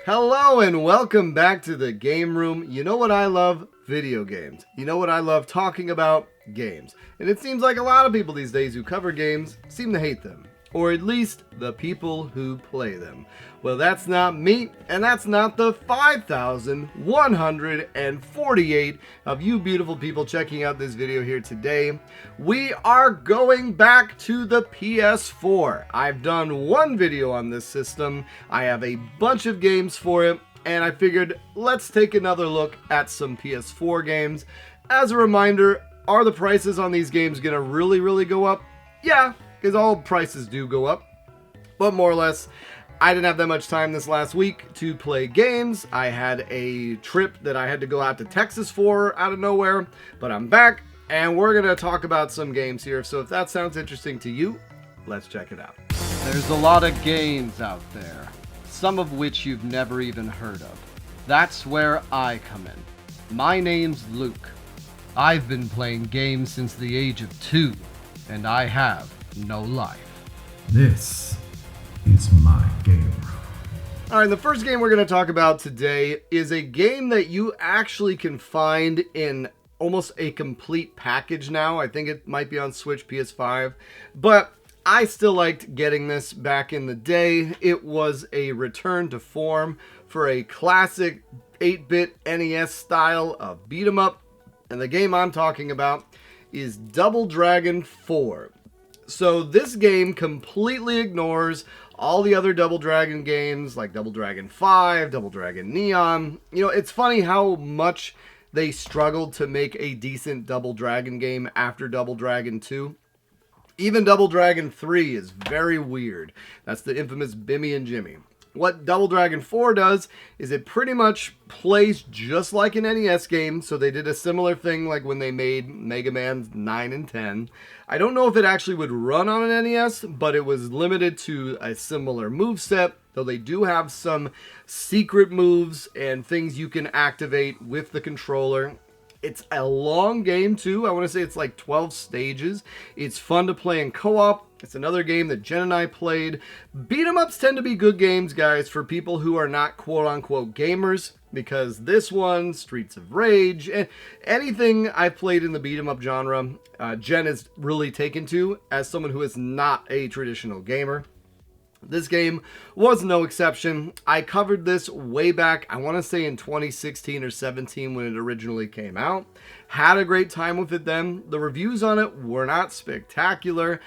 Hello and welcome back to the Game Room. You know what I love? Video games. You know what I love talking about? Games. And it seems like a lot of people these days who cover games seem to hate them. Or at least the people who play them. Well, that's not me, and that's not the 5,148 of you beautiful people checking out this video here today. We are going back to the PS4. I've done one video on this system. I have a bunch of games for it, and I figured let's take another look at some PS4 games. As a reminder, are the prices on these games gonna really go up? Yeah, because all prices do go up, but more or less, I didn't have that much time this last week to play games. I had a trip that I had to go out to Texas for out of nowhere, but I'm back, and we're going to talk about some games here, so if that sounds interesting to you, let's check it out. There's a lot of games out there, some of which you've never even heard of. That's where I come in. My name's Luke. I've been playing games since the age of 2, and I have no life. This is my game room. Alright, the first game we're going to talk about today is a game that you actually can find in almost a complete package now. I think it might be on Switch, PS5, but I still liked getting this back in the day. It was a return to form for a classic 8-bit NES style of beat 'em up, and the game I'm talking about is Double Dragon 4. So this game completely ignores all the other Double Dragon games like Double Dragon 5, Double Dragon Neon. You know, it's funny how much they struggled to make a decent Double Dragon game after Double Dragon 2. Even Double Dragon 3 is very weird. That's the infamous Bimmy and Jimmy. What Double Dragon 4 does is it pretty much plays just like an NES game, so they did a similar thing like when they made Mega Man 9 and 10. I don't know if it actually would run on an NES, but it was limited to a similar moveset, though they do have some secret moves and things you can activate with the controller. It's a long game too. I want to say it's like 12 stages. It's fun to play in co-op. It's another game that Jen and I played. Beat 'em ups tend to be good games, guys, for people who are not quote-unquote gamers, because this one, Streets of Rage, and anything I've played in the beat 'em up genre, Jen is really taken to as someone who is not a traditional gamer. This game was no exception. I covered this way back, I want to say in 2016 or 17 when it originally came out. Had a great time with it then. The reviews on it were not spectacular.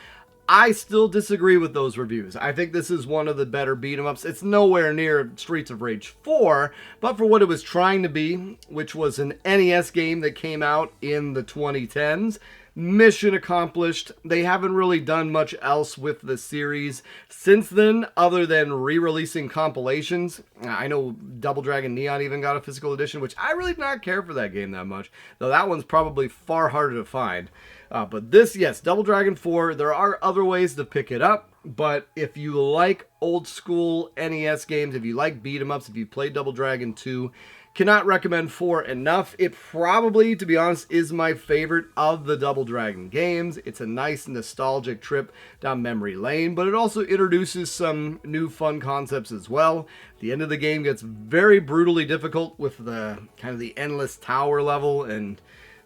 I still disagree with those reviews. I think this is one of the better beat 'em ups. It's nowhere near Streets of Rage 4, but for what it was trying to be, which was an NES game that came out in the 2010s, mission accomplished. They haven't really done much else with the series since then, other than re-releasing compilations. I know Double Dragon Neon even got a physical edition, which I really did not care for that game that much, though that one's probably far harder to find. But this, yes, Double Dragon 4, there are other ways to pick it up, but if you like old school NES games, if you like beat 'em ups, if you played Double Dragon 2, cannot recommend 4 enough. It probably, to be honest, is my favorite of the Double Dragon games. It's a nice nostalgic trip down memory lane, but it also introduces some new fun concepts as well. The end of the game gets very brutally difficult with the kind of the endless tower level and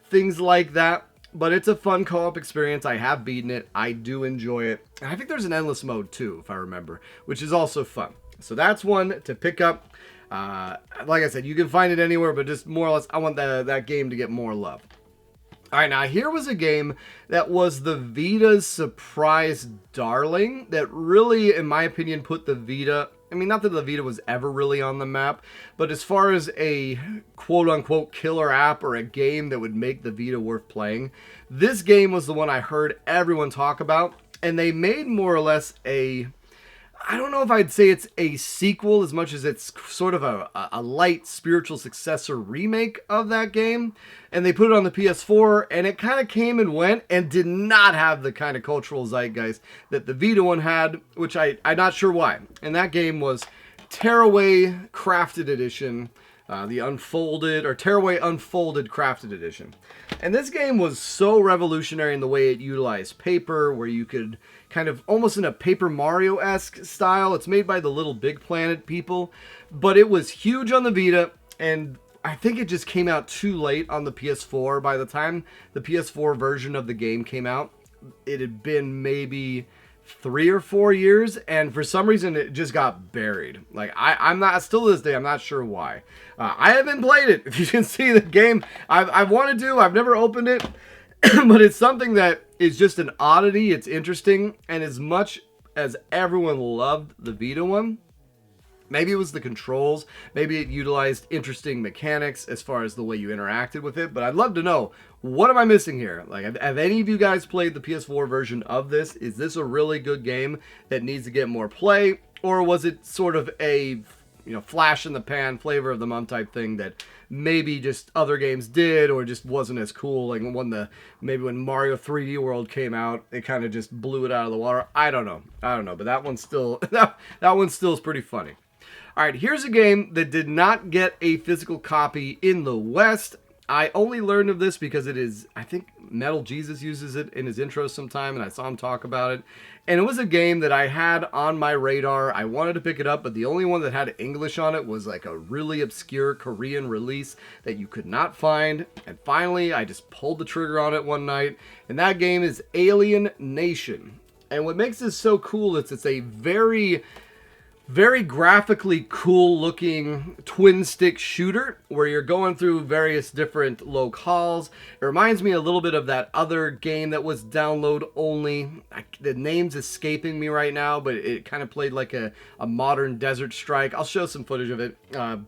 things like that. But it's a fun co-op experience. I have beaten it. I do enjoy it. And I think there's an endless mode too, if I remember, which is also fun. So that's one to pick up. Like I said, you can find it anywhere, but just more or less, I want that game to get more love. Alright, now here was a game that was the Vita's surprise darling that really, in my opinion, put the Vita... I mean, not that the Vita was ever really on the map, but as far as a quote-unquote killer app or a game that would make the Vita worth playing, this game was the one I heard everyone talk about, and they made more or less a... I don't know if I'd say it's a sequel as much as it's sort of a light spiritual successor remake of that game. And they put it on the PS4, and it kind of came and went and did not have the kind of cultural zeitgeist that the Vita one had, which I'm not sure why. And that game was Tearaway Crafted Edition. the Unfolded, or Tearaway Unfolded Crafted Edition. And this game was so revolutionary in the way it utilized paper, where you could kind of almost in a Paper Mario-esque style. It's made by the Little Big Planet people, but it was huge on the Vita, and I think it just came out too late on the PS4. By the time the PS4 version of the game came out, it had been maybe 3 or 4 years, and for some reason it just got buried. Like, I'm not, still to this day, I'm not sure why. I haven't played it. If you can see the game, I've wanted to, I've never opened it, but it's something that is just an oddity. It's interesting, and as much as everyone loved the Vita one, maybe it was the controls, maybe it utilized interesting mechanics as far as the way you interacted with it, but I'd love to know, what am I missing here? Like, have any of you guys played the PS4 version of this? Is this a really good game that needs to get more play, or was it sort of a, flash in the pan, flavor of the month type thing that maybe just other games did, or just wasn't as cool? Like maybe when Mario 3D World came out, it kind of just blew it out of the water. I don't know, but that one still that one still is pretty funny. All right, here's a game that did not get a physical copy in the West. I only learned of this because it is, I think Metal Jesus uses it in his intro sometime, and I saw him talk about it. And it was a game that I had on my radar. I wanted to pick it up, but the only one that had English on it was like a really obscure Korean release that you could not find. And finally, I just pulled the trigger on it one night, and that game is Alien Nation. And what makes this so cool is it's a very graphically cool looking twin stick shooter where you're going through various different locales. It reminds me a little bit of that other game that was download only. The name's escaping me right now, but it kind of played like a modern Desert Strike. I'll show some footage of it,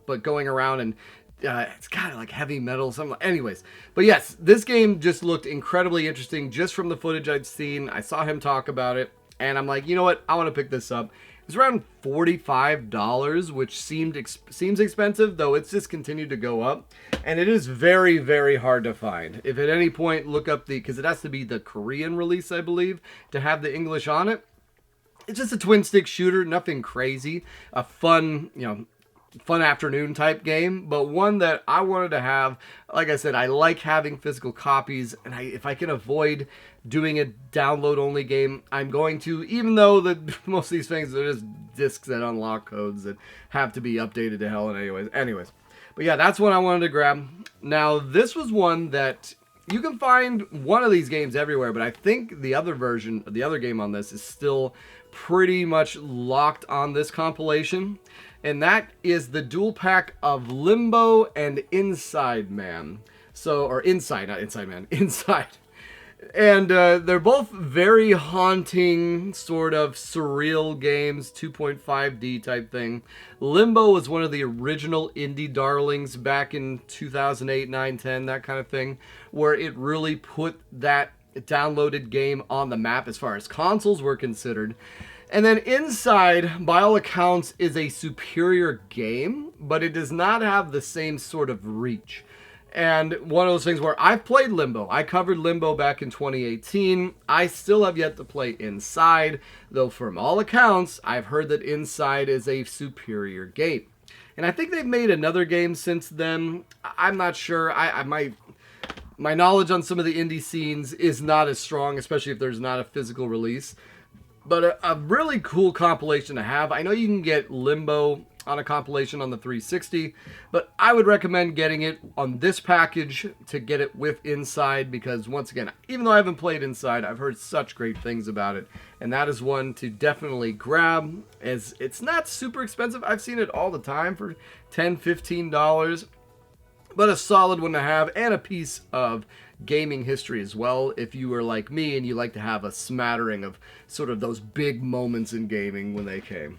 but going around and it's kind of like heavy metal, something. Anyways, but yes, this game just looked incredibly interesting just from the footage I'd seen. I saw him talk about it, and I'm like, you know what? I want to pick this up. It's around $45, which seems expensive, though it's just continued to go up. And it is very, very hard to find. If at any point look up because it has to be the Korean release, I believe, to have the English on it. It's just a twin stick shooter, nothing crazy. A fun afternoon type game, but one that I wanted to have. Like I said, I like having physical copies, and if I can avoid doing a download only game, I'm going to, even though most of these things are just discs that unlock codes that have to be updated to hell. And anyways, but yeah, that's what I wanted to grab. Now, this was one that you can find one of these games everywhere, but I think the other version, the other game on this is still pretty much locked on this compilation. And that is the dual pack of Limbo and Inside Man. Inside. And they're both very haunting, sort of surreal games, 2.5D type thing. Limbo was one of the original indie darlings back in 2008, 9, 10, that kind of thing, where it really put that downloaded game on the map as far as consoles were considered. And then Inside, by all accounts, is a superior game, but it does not have the same sort of reach. And one of those things where I've played Limbo. I covered Limbo back in 2018. I still have yet to play Inside, though from all accounts, I've heard that Inside is a superior game. And I think they've made another game since then. I'm not sure. My knowledge on some of the indie scenes is not as strong, especially if there's not a physical release. But a really cool compilation to have. I know you can get Limbo on a compilation on the 360, but I would recommend getting it on this package to get it with Inside, because once again, even though I haven't played Inside, I've heard such great things about it, and that is one to definitely grab, as it's not super expensive. I've seen it all the time for $10, $15, but a solid one to have, and a piece of gaming history as well, if you are like me and you like to have a smattering of sort of those big moments in gaming when they came.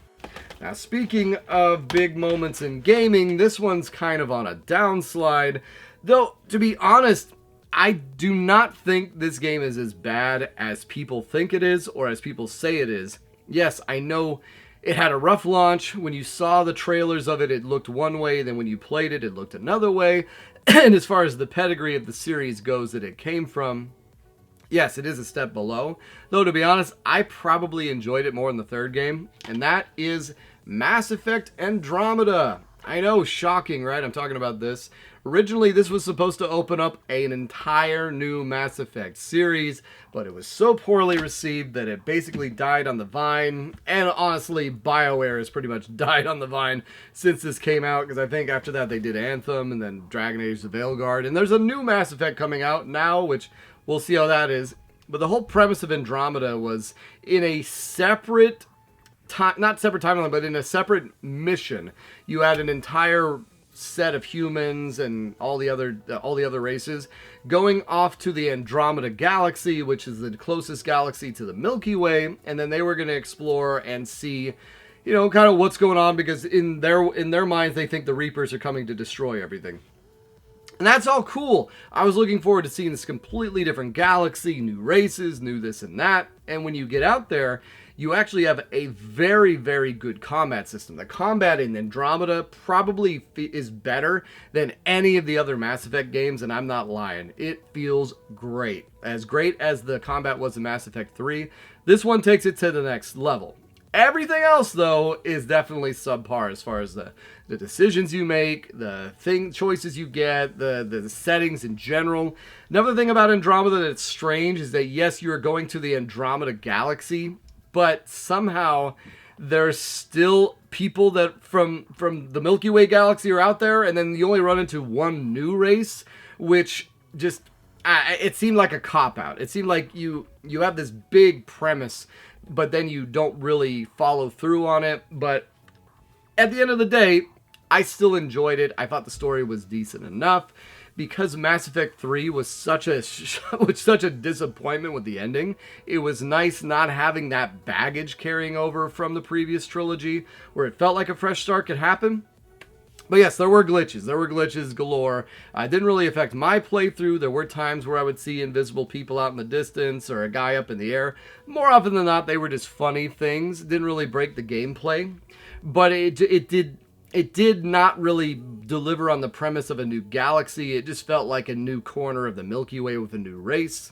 Now, speaking of big moments in gaming, this one's kind of on a downslide, though to be honest, I do not think this game is as bad as people think it is, or as people say it is. Yes, I know it had a rough launch. When you saw the trailers of it, it looked one way, then when you played it, it looked another way. And as far as the pedigree of the series goes that it came from, yes, it is a step below. Though, to be honest, I probably enjoyed it more in the third game, and that is Mass Effect Andromeda. I know, shocking, right? I'm talking about this. Originally, this was supposed to open up an entire new Mass Effect series, but it was so poorly received that it basically died on the vine. And honestly, BioWare has pretty much died on the vine since this came out, because I think after that they did Anthem and then Dragon Age the Veilguard. And there's a new Mass Effect coming out now, which we'll see how that is. But the whole premise of Andromeda was in a separate not separate timeline, but in a separate mission, you had an entire set of humans and all the other races going off to the Andromeda galaxy, which is the closest galaxy to the Milky Way, and then they were going to explore and see, kind of what's going on, because in their minds they think the Reapers are coming to destroy everything. And that's all cool. I was looking forward to seeing this completely different galaxy, new races, new this and that. And when you get out there, you actually have a very, very good combat system. The combat in Andromeda probably is better than any of the other Mass Effect games, and I'm not lying. It feels great. As great as the combat was in Mass Effect 3, this one takes it to the next level. Everything else, though, is definitely subpar as far as the decisions you make, the choices you get, the settings in general. Another thing about Andromeda that's strange is that, yes, you are going to the Andromeda galaxy, but somehow there's still people that from the Milky Way galaxy are out there, and then you only run into one new race, which just, it seemed like a cop-out. It seemed like you have this big premise, but then you don't really follow through on it. But at the end of the day, I still enjoyed it. I thought the story was decent enough. Because Mass Effect 3 was such a disappointment with the ending, it was nice not having that baggage carrying over from the previous trilogy, where it felt like a fresh start could happen. But yes, there were glitches. There were glitches galore. It didn't really affect my playthrough. There were times where I would see invisible people out in the distance or a guy up in the air. More often than not, they were just funny things. It didn't really break the gameplay. But it did not really deliver on the premise of a new galaxy. It just felt like a new corner of the Milky Way with a new race.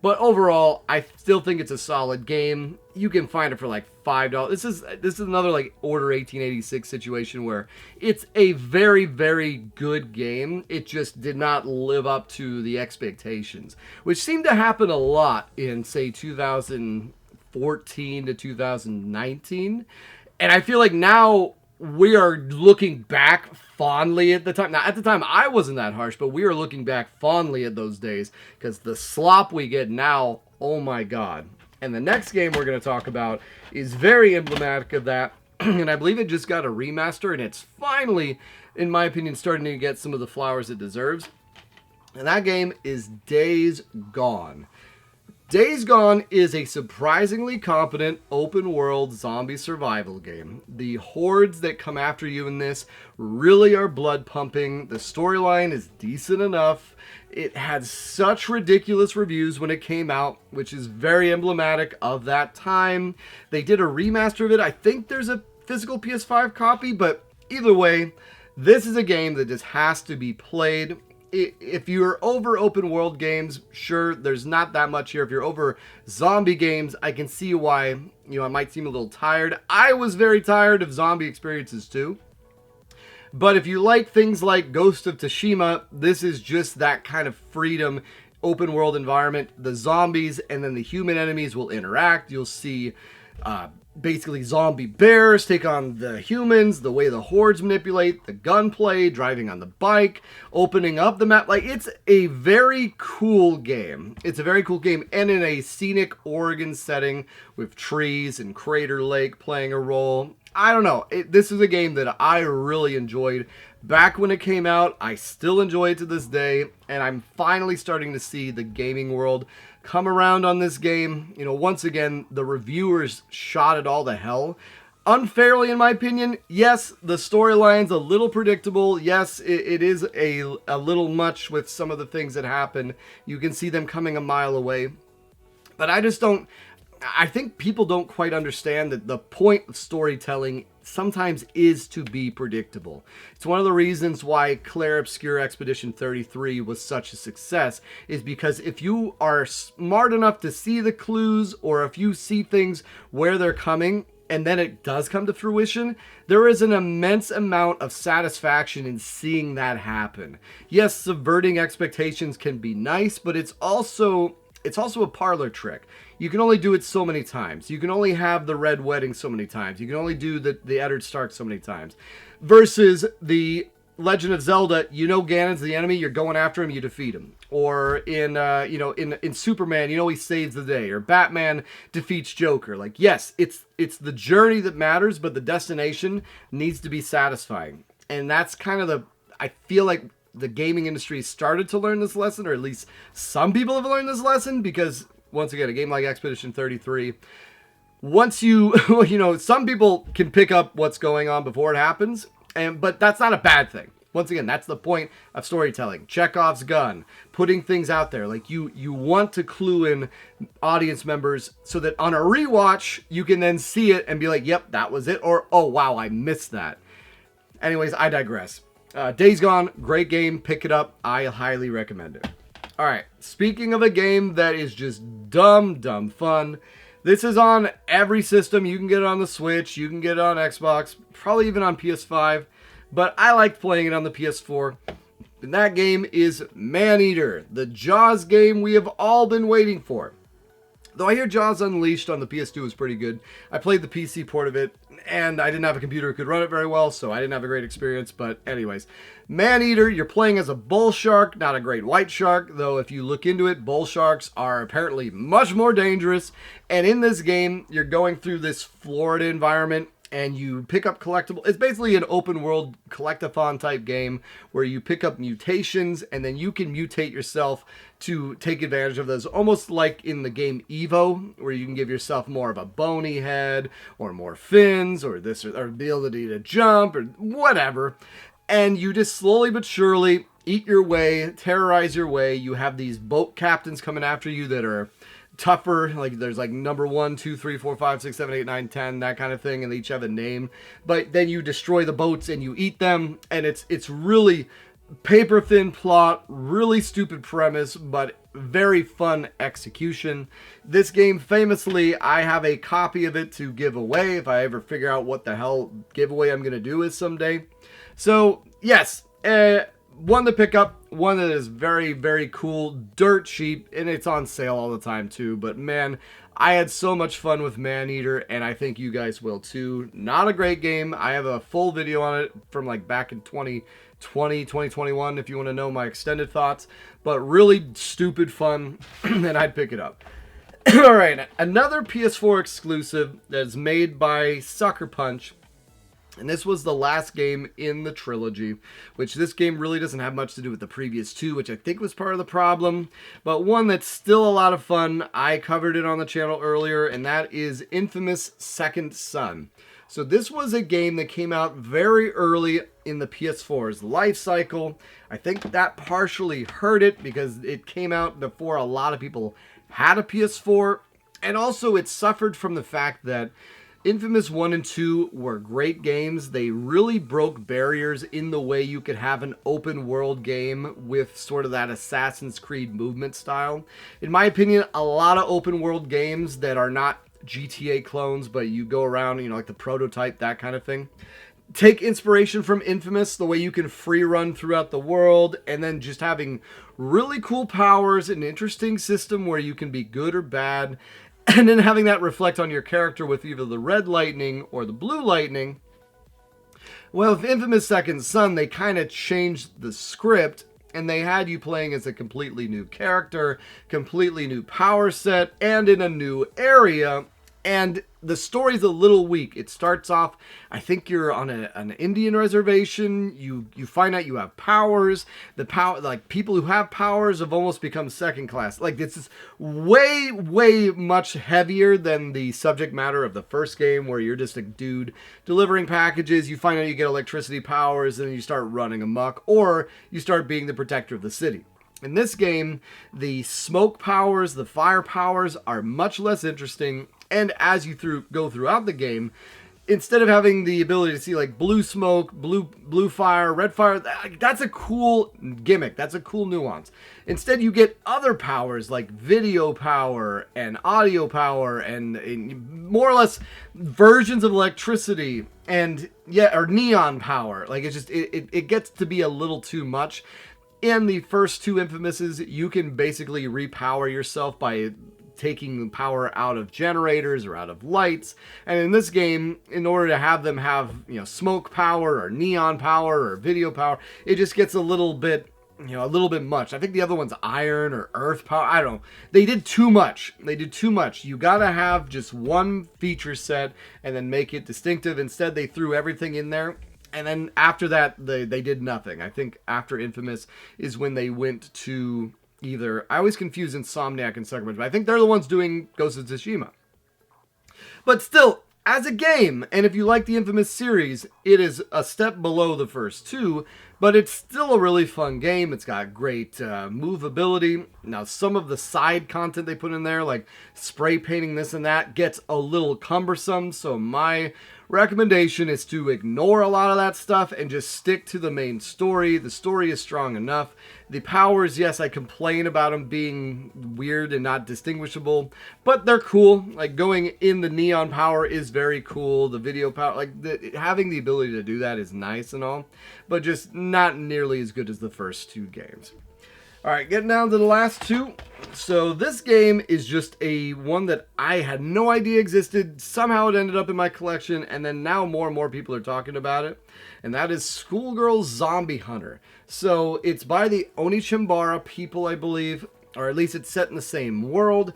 But overall, I still think it's a solid game. You can find it for like $5. This is another like Order 1886 situation where it's a very, very good game. It just did not live up to the expectations, which seemed to happen a lot in, say, 2014 to 2019. And I feel like now we are looking back fondly at the time. Now, at the time, I wasn't that harsh, but we are looking back fondly at those days, because the slop we get now, oh my god. And the next game we're going to talk about is very emblematic of that, and I believe it just got a remaster, and it's finally, in my opinion, starting to get some of the flowers it deserves. And that game is Days Gone. Days Gone is a surprisingly competent open-world zombie survival game. The hordes that come after you in this really are blood-pumping. The storyline is decent enough. It had such ridiculous reviews when it came out, which is very emblematic of that time. They did a remaster of it. I think there's a physical PS5 copy, but either way, this is a game that just has to be played. If you're over open world games, sure, there's not that much here. If you're over zombie games, I can see why, I might seem a little tired. I was very tired of zombie experiences too. But if you like things like Ghost of Tsushima, this is just that kind of freedom, open world environment. The zombies and then the human enemies will interact. You'll see basically zombie bears take on the humans, the way the hordes manipulate, the gunplay, driving on the bike, opening up the map. Like, it's a very cool game. It's a very cool game, and in a scenic Oregon setting with trees and Crater Lake playing a role. I don't know. This is a game that I really enjoyed back when it came out. I still enjoy it to this day, and I'm finally starting to see the gaming world come around on this game. Once again, the reviewers shot it all to hell. Unfairly, in my opinion. Yes, the storyline's a little predictable. Yes, it is a little much with some of the things that happen. You can see them coming a mile away. But I think people don't quite understand that the point of storytelling sometimes is to be predictable. It's one of the reasons why Clair Obscur Expedition 33 was such a success, is because if you are smart enough to see the clues, or if you see things where they're coming, and then it does come to fruition, there is an immense amount of satisfaction in seeing that happen. Yes, subverting expectations can be nice, but it's also a parlor trick. You can only do it so many times. You can only have the Red Wedding so many times. You can only do the Eddard Stark so many times. Versus the Legend of Zelda, you know Ganon's the enemy, you're going after him, you defeat him. Or in Superman, you know he saves the day. Or Batman defeats Joker. Like, yes, it's the journey that matters, but the destination needs to be satisfying. And that's kind of I feel like the gaming industry started to learn this lesson, or at least some people have learned this lesson, because once again, a game like Expedition 33, once you, some people can pick up what's going on before it happens, but that's not a bad thing. Once again, that's the point of storytelling. Chekhov's gun, putting things out there. Like you want to clue in audience members so that on a rewatch, you can then see it and be like, yep, that was it. Or, oh, wow, I missed that. Anyways, I digress. Days Gone, great game. Pick it up. I highly recommend it. All right, speaking of a game that is just dumb fun, this is on every system. You can get it on the Switch. You can get it on Xbox. Probably even on PS5. But I liked playing it on the PS4. And that game is Maneater, the Jaws game we have all been waiting for. Though I hear Jaws Unleashed on the PS2 was pretty good. I played the PC port of it, and I didn't have a computer that could run it very well, so I didn't have a great experience. But anyways, Maneater, you're playing as a bull shark, not a great white shark, though if you look into it, bull sharks are apparently much more dangerous. And in this game, you're going through this Florida environment, and you pick up collectibles. It's basically an open world collectathon type game where you pick up mutations and then you can mutate yourself to take advantage of those. Almost like in the game Evo, where you can give yourself more of a bony head or more fins or this or the ability to jump or whatever. And you just slowly but surely eat your way, terrorize your way. You have these boat captains coming after you that are tougher, like there's like number 1, 2, 3, 4, 5, 6, 7, 8, 9, 10, that kind of thing, and they each have a name. But then you destroy the boats and you eat them, and it's really paper thin plot, really stupid premise, but very fun execution. This game, famously, I have a copy of it to give away if I ever figure out what the hell giveaway I'm gonna do is someday. So yes, one to pick up, one that is very, very cool, dirt cheap, and it's on sale all the time too. But man, I had so much fun with Maneater, and I think you guys will too. Not a great game. I have a full video on it from like back in 2020, 2021 if you want to know my extended thoughts. But really stupid fun, and I'd pick it up. All right, another PS4 exclusive that's made by Sucker Punch. And this was the last game in the trilogy, which this game really doesn't have much to do with the previous two, which I think was part of the problem. But one that's still a lot of fun, I covered it on the channel earlier, and that is Infamous Second Son. So this was a game that came out very early in the PS4's life cycle. I think that partially hurt it because it came out before a lot of people had a PS4. And also it suffered from the fact that Infamous 1 and 2 were great games. They really broke barriers in the way you could have an open world game with sort of that Assassin's Creed movement style. In my opinion, a lot of open world games that are not GTA clones, but you go around, like the Prototype, that kind of thing, take inspiration from Infamous, the way you can free run throughout the world, and then just having really cool powers, an interesting system where you can be good or bad, and then having that reflect on your character with either the red lightning or the blue lightning. Well, with Infamous Second Son, they kind of changed the script, and they had you playing as a completely new character, completely new power set, and in a new area. And the story's a little weak. It starts off, I think you're on an Indian reservation. You find out you have powers. Like people who have powers have almost become second class. Like this is way much heavier than the subject matter of the first game, where you're just a dude delivering packages. You find out you get electricity powers, and then you start running amok, or you start being the protector of the city. In this game, the smoke powers, the fire powers are much less interesting. And as you go throughout the game, instead of having the ability to see like blue smoke, blue fire, red fire, that's a cool gimmick. That's a cool nuance. Instead, you get other powers like video power and audio power and more or less versions of electricity and or neon power. Like it's just it gets to be a little too much. In the first two Infamouses, you can basically repower yourself by taking power out of generators or out of lights. And in this game, in order to have them have, smoke power or neon power or video power, it just gets a little bit much. I think the other one's iron or earth power. I don't know. They did too much. You gotta have just one feature set and then make it distinctive. Instead, they threw everything in there. And then after that, they did nothing. I think after Infamous is when they went to either... I always confuse Insomniac and Sucker Punch, but I think they're the ones doing Ghost of Tsushima. But still, as a game, and if you like the Infamous series, it is a step below the first two, but it's still a really fun game. It's got great movability. Now, some of the side content they put in there, like spray painting this and that, gets a little cumbersome, so my recommendation is to ignore a lot of that stuff and just stick to the main story. The story is strong enough. The powers, yes, I complain about them being weird and not distinguishable, but they're cool. Like going in the neon power is very cool. The video power, like having the ability to do that is nice and all, but just not nearly as good as the first two games. All right, getting down to the last two. So this game is just one that I had no idea existed. Somehow it ended up in my collection, and then now more and more people are talking about it. And that is Schoolgirl Zombie Hunter. So it's by the Onichimbara people, I believe, or at least it's set in the same world.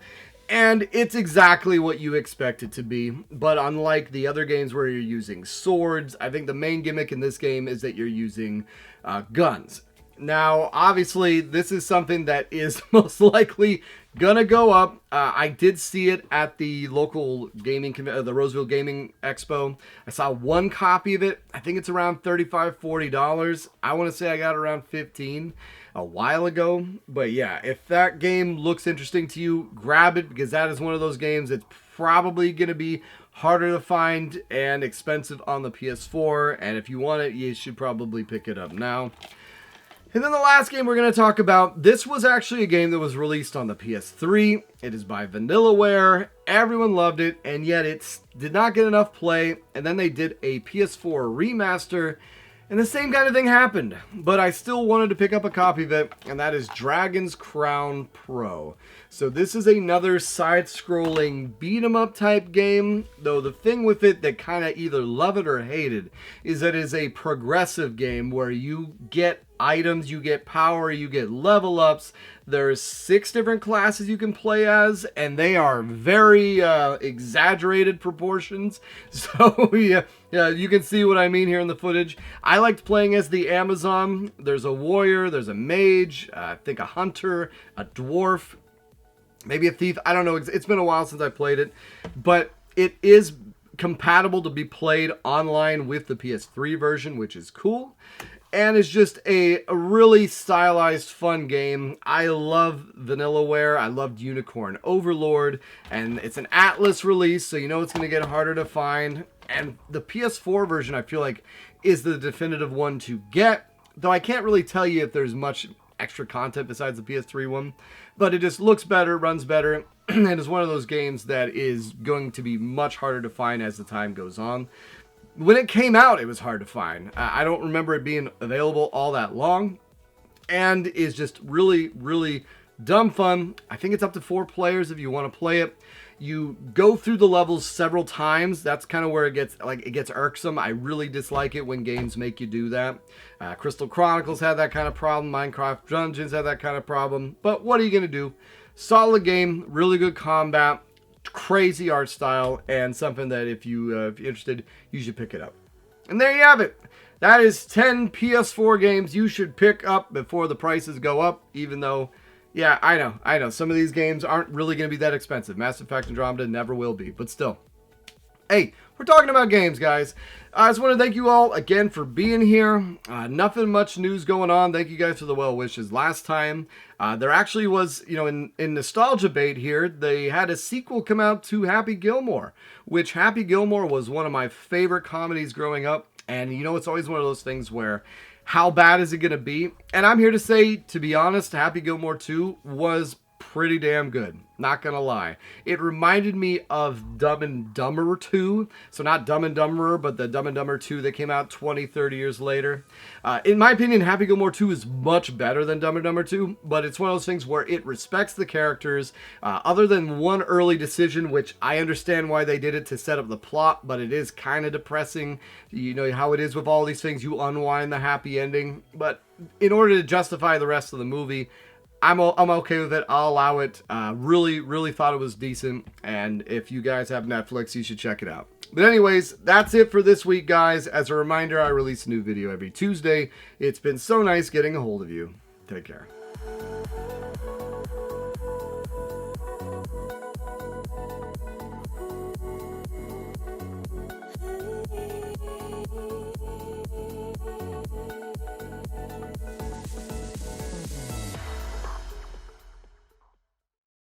And it's exactly what you expect it to be. But unlike the other games where you're using swords, I think the main gimmick in this game is that you're using guns. Now, obviously, this is something that is most likely gonna go up. I did see it at the local gaming, the Roseville Gaming Expo. I saw one copy of it. I think it's around $35, $40. I want to say I got it around $15 a while ago. But yeah, if that game looks interesting to you, grab it, because that is one of those games that's probably gonna be harder to find and expensive on the PS4. And if you want it, you should probably pick it up now. And then the last game we're going to talk about, this was actually a game that was released on the PS3. It is by Vanillaware. Everyone loved it, and yet it did not get enough play. And then they did a PS4 remaster, and the same kind of thing happened. But I still wanted to pick up a copy of it, and that is Dragon's Crown Pro. So this is another side-scrolling beat-em-up type game, though the thing with it that kind of either love it or hate it is that it is a progressive game where you get items, you get power, you get level ups. There's 6 different classes you can play as, and they are very exaggerated proportions. So yeah, you can see what I mean here in the footage. I liked playing as the Amazon. There's a warrior, there's a mage, I think a hunter, a dwarf, maybe a thief. I don't know. It's been a while since I played it, but it is compatible to be played online with the PS3 version, which is cool. And it's just a really stylized, fun game. I love Vanillaware. I loved Unicorn Overlord. And it's an Atlas release, so you know it's going to get harder to find. And the PS4 version, I feel like, is the definitive one to get. Though I can't really tell you if there's much extra content besides the PS3 one. But it just looks better, runs better, and is one of those games that is going to be much harder to find as the time goes on. When it came out, it was hard to find. I don't remember it being available all that long, and is just really, really dumb fun. I think it's up to 4 players if you want to play it. You go through the levels several times. That's kind of where it gets irksome. I really dislike it when games make you do that. Crystal Chronicles had that kind of problem. Minecraft Dungeons had that kind of problem. But what are you going to do? Solid game, really good combat, crazy art style, and something that if you're interested, you should pick it up. And there you have it. That is 10 PS4 games you should pick up before the prices go up, even though, yeah, I know. Some of these games aren't really going to be that expensive. Mass Effect Andromeda never will be, but still. Hey, We're talking about games, guys. I just want to thank you all again for being here. Nothing much news going on. Thank you guys for the well wishes last time. There actually was, in Nostalgia Bait here, they had a sequel come out to Happy Gilmore, which Happy Gilmore was one of my favorite comedies growing up. And, it's always one of those things where, how bad is it going to be? And I'm here to say, to be honest, Happy Gilmore 2 was pretty damn good. Not gonna lie. It reminded me of Dumb and Dumber 2. So not Dumb and Dumberer, but the Dumb and Dumber 2 that came out 20, 30 years later. In my opinion, Happy Gilmore 2 is much better than Dumb and Dumber 2, but it's one of those things where it respects the characters, other than one early decision, which I understand why they did it to set up the plot, but it is kind of depressing. You know how it is with all these things, you unwind the happy ending, but in order to justify the rest of the movie, I'm okay with it. I'll allow it. Really thought it was decent. And if you guys have Netflix, you should check it out. But anyways, that's it for this week, guys. As a reminder, I release a new video every Tuesday. It's been so nice getting a hold of you. Take care.